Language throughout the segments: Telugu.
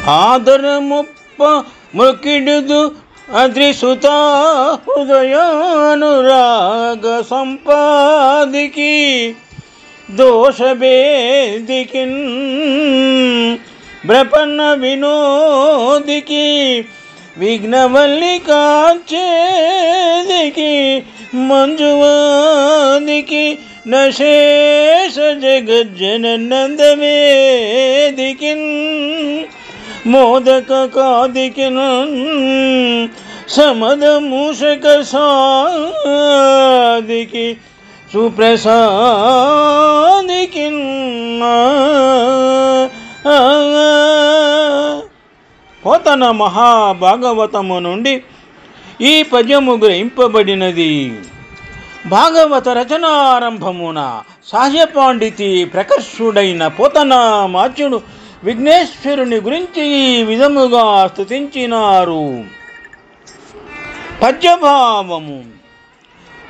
ఆదరముప్ప మృకిడుదు అద్రిసుత హృదయానురాగ సంపాదికి దోషభేదికిన్ ప్రపన్న వినోదికి విఘ్నవల్లికాచేదికి మంజువాదికి నశేష జగజ్జననందవేదికిన్ మోదకాదికిన్ సమద మూషక సాదికి సుప్రసాదికిన్ పోతన మహాభాగవతము నుండి ఈ పద్యము గ్రహింపబడినది. భాగవత రచనారంభమున సాహ్య పాండితి ప్రకర్షుడైన పోతనామాచ్యుడు విఘ్నేశ్వరుని గురించి ఈ విధముగా స్తుతించినారు. పద్యభావము.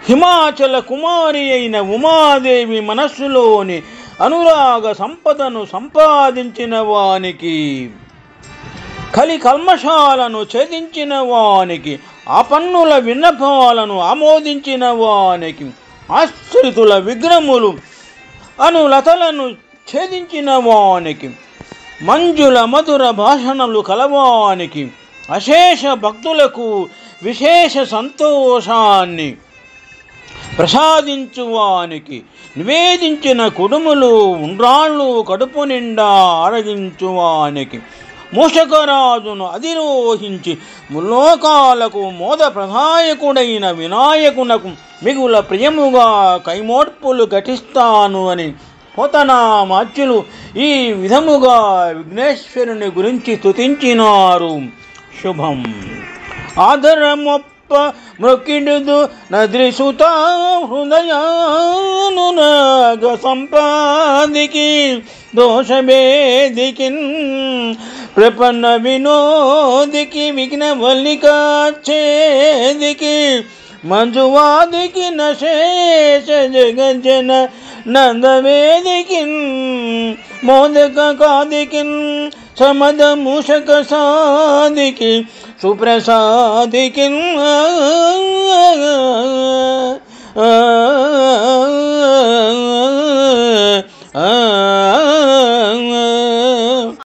హిమాచల కుమారి అయిన ఉమాదేవి మనస్సులోని అనురాగ సంపదను సంపాదించిన వానికి, కలి కల్మషాలను ఛేదించిన వానికి, ఆపన్నుల విన్నపాలను ఆమోదించిన వానికి, ఆశ్రితుల విగ్రహములు అనులతలను ఛేదించిన వానికి, మంజుల మధుర భాషణలు కలవానికి, అశేష భక్తులకు విశేష సంతోషాన్ని ప్రసాదించువానికి, నివేదించిన కుడుములు ఉండ్రాళ్ళు కడుపు నిండా ఆరగించువానికి, మూషకరాజును అధిరోహించి ముల్లోకాలకు మోద ప్రదాయకుడైన వినాయకునకు మిగుల ప్రియముగా కైమోడ్పులు ఘటిస్తాను అని పోతనామాచ్యులు ఈ విధముగా విఘ్నేశ్వరుని గురించి స్తుతించినారు. శుభం. ఆదరమొప్ప మృకిడుదు నద్రిసుత హృదయానురాగ సంపాదికి దోషభేదికిన్ ప్రపన్న వినోదికి విఘ్నవల్లికాచేదికి మంజువాదికి నశేష జగజ్జన నందవేదికిన్ మోదకాదికిన్ సమద మూషక సాదికి సుప్రసాదికిన్